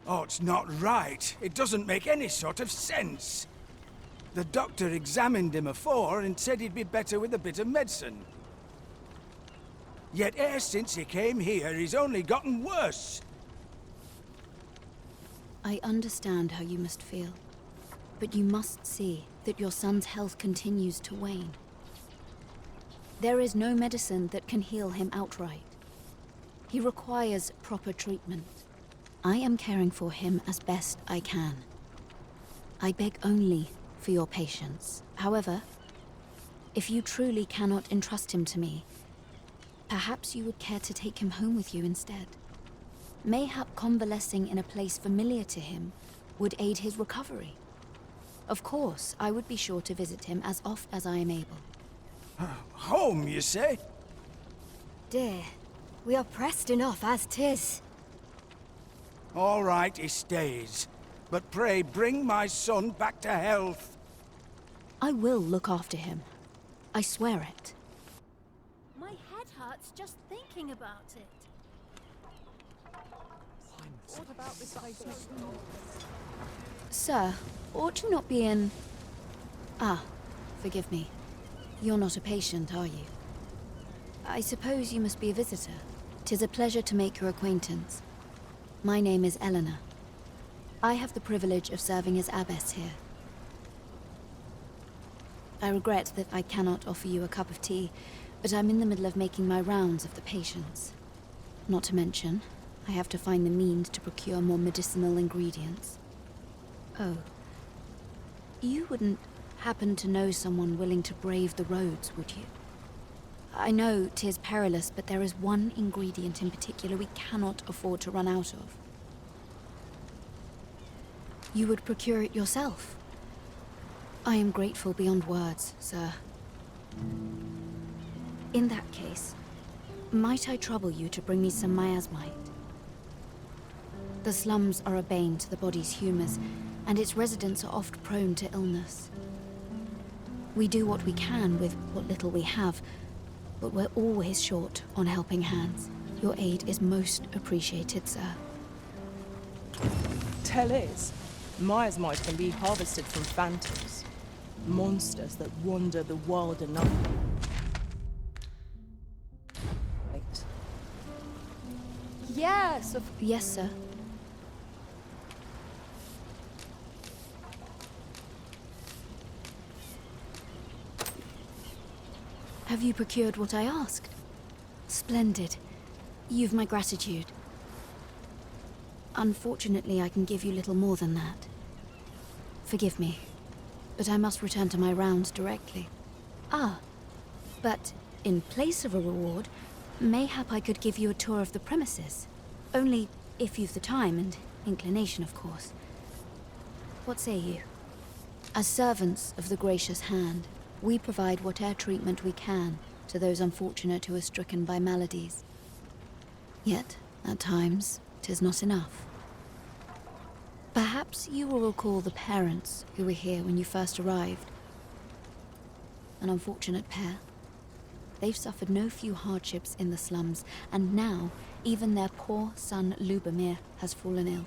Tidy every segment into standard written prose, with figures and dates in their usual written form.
Oh, it's not right. It doesn't make any sort of sense. The doctor examined him afore and said he'd be better with a bit of medicine. Yet e'er since he came here, he's only gotten worse. I understand how you must feel, but you must see that your son's health continues to wane. There is no medicine that can heal him outright. He requires proper treatment. I am caring for him as best I can. I beg only for your patience. However, if you truly cannot entrust him to me, perhaps you would care to take him home with you instead. Mayhap convalescing in a place familiar to him would aid his recovery. Of course, I would be sure to visit him as oft as I am able. Home, you say? Dear, we are pressed enough as 'tis. All right, he stays. But pray, bring my son back to health. I will look after him. I swear it. My head hurts just thinking about it. What about this idea? Sir, ought you not be in... Ah, forgive me. You're not a patient, are you? I suppose you must be a visitor. 'Tis a pleasure to make your acquaintance. My name is Eleanor. I have the privilege of serving as abbess here. I regret that I cannot offer you a cup of tea, but I'm in the middle of making my rounds of the patients. Not to mention, I have to find the means to procure more medicinal ingredients. Oh. You wouldn't happen to know someone willing to brave the roads, would you? I know 'tis perilous, but there is one ingredient in particular we cannot afford to run out of. You would procure it yourself? I am grateful beyond words, sir. In that case, might I trouble you to bring me some miasmite? The slums are a bane to the body's humors, and its residents are oft prone to illness. We do what we can with what little we have, but we're always short on helping hands. Your aid is most appreciated, sir. Tell is, miasmite can be harvested from phantoms, monsters that wander the wild enough. Wait. Yes, Yes, sir. Have you procured what I asked? Splendid. You've my gratitude. Unfortunately, I can give you little more than that. Forgive me, but I must return to my rounds directly. Ah, but in place of a reward, mayhap I could give you a tour of the premises. Only if you've the time and inclination, of course. What say you? As servants of the gracious hand, we provide whatever treatment we can to those unfortunate who are stricken by maladies. Yet, at times, 'tis not enough. Perhaps you will recall the parents who were here when you first arrived. An unfortunate pair. They've suffered no few hardships in the slums, and now even their poor son Lubomir has fallen ill.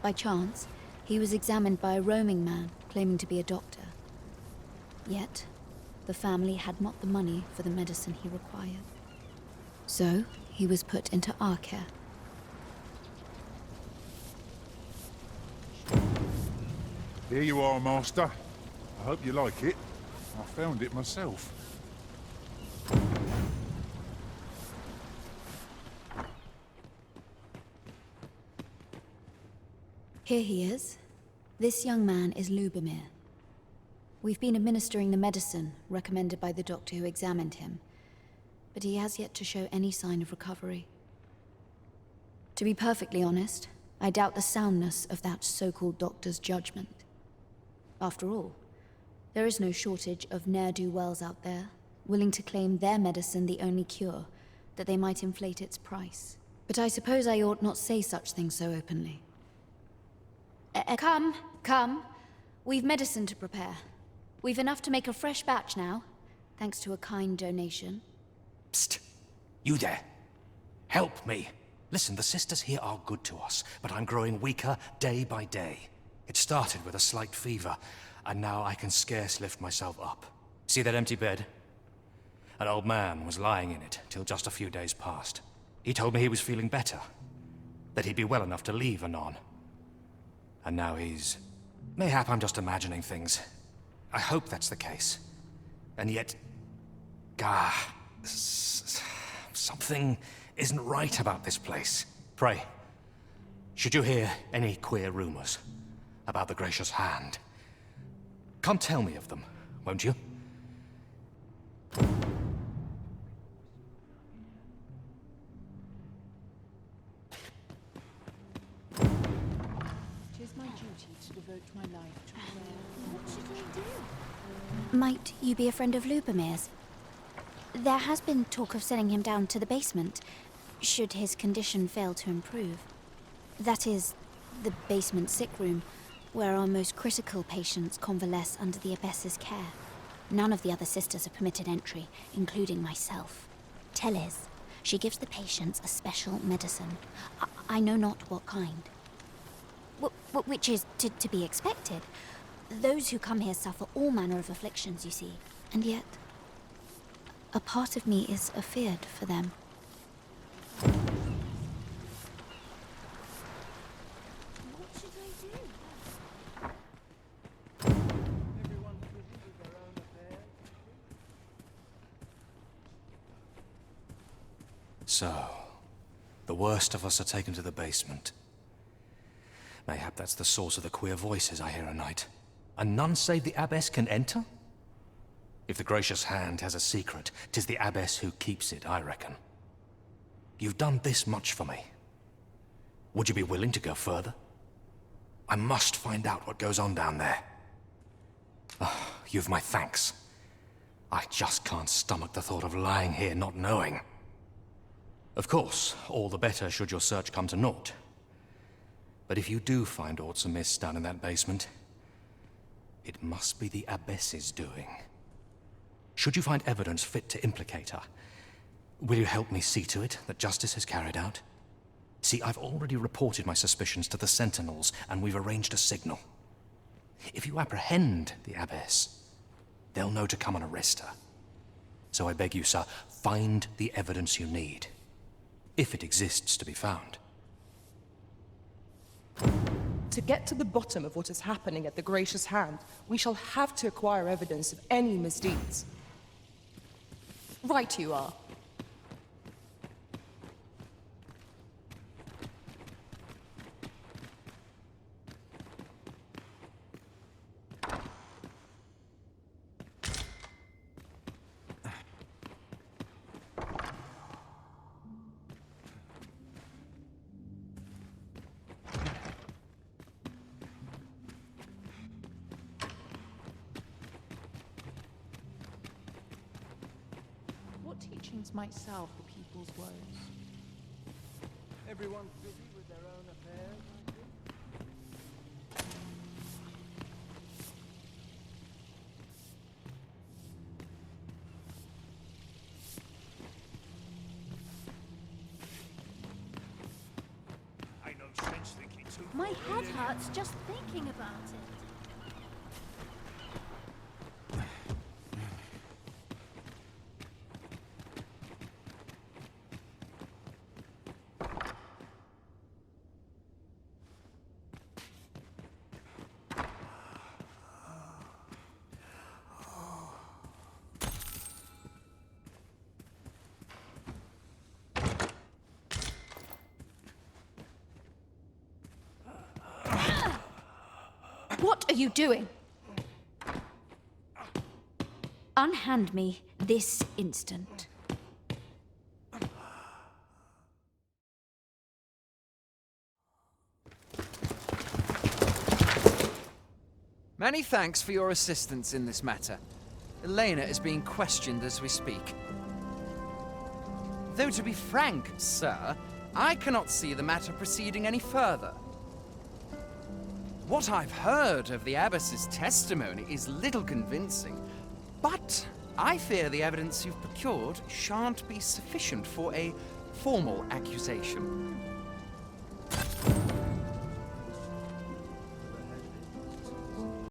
By chance, he was examined by a roaming man claiming to be a doctor. Yet, the family had not the money for the medicine he required. So, he was put into our care. Here you are, Master. I hope you like it. I found it myself. Here he is. This young man is Lubomir. We've been administering the medicine recommended by the doctor who examined him, but he has yet to show any sign of recovery. To be perfectly honest, I doubt the soundness of that so-called doctor's judgment. After all, there is no shortage of ne'er-do-wells out there, willing to claim their medicine the only cure, that they might inflate its price. But I suppose I ought not say such things so openly. Come. We've medicine to prepare. We've enough to make a fresh batch now, thanks to a kind donation. Psst! You there. Help me. Listen, the sisters here are good to us, but I'm growing weaker day by day. It started with a slight fever, and now I can scarce lift myself up. See that empty bed? An old man was lying in it till just a few days past. He told me he was feeling better, that he'd be well enough to leave anon. And now he's... Mayhap I'm just imagining things. I hope that's the case. And yet... something isn't right about this place. Pray, should you hear any queer rumors about the Gracious Hand, come tell me of them, won't you? It is my duty to devote my life to prayer. What should I do? Might you be a friend of Lubomir's? There has been talk of sending him down to the basement, should his condition fail to improve. That is, the basement sick room, where our most critical patients convalesce under the abbess's care. None of the other sisters are permitted entry, including myself. Teles, she gives the patients a special medicine. I know not what kind. Which is to be expected. Those who come here suffer all manner of afflictions, you see. And yet, a part of me is afeard for them. What should I do? So, the worst of us are taken to the basement. Mayhap that's the source of the queer voices I hear at night. And none save the abbess can enter? If the Gracious Hand has a secret, 'tis the abbess who keeps it, I reckon. You've done this much for me. Would you be willing to go further? I must find out what goes on down there. You've my thanks. I just can't stomach the thought of lying here not knowing. Of course, all the better should your search come to naught. But if you do find aught amiss down in that basement, it must be the abbess's doing. Should you find evidence fit to implicate her, will you help me see to it that justice is carried out? See, I've already reported my suspicions to the sentinels, and we've arranged a signal. If you apprehend the abbess, they'll know to come and arrest her. So I beg you, sir, find the evidence you need, if it exists to be found. To get to the bottom of what is happening at the Gracious Hand, we shall have to acquire evidence of any misdeeds. Right you are. What teachings might salve the people's woes? Everyone's busy with their own affairs, I think. Ain't no sense thinking too My far, head really. hurts just thinking about it. What are you doing? Unhand me this instant. Many thanks for your assistance in this matter. Elena is being questioned as we speak. Though to be frank, sir, I cannot see the matter proceeding any further. What I've heard of the abbess's testimony is little convincing, but I fear the evidence you've procured shan't be sufficient for a formal accusation.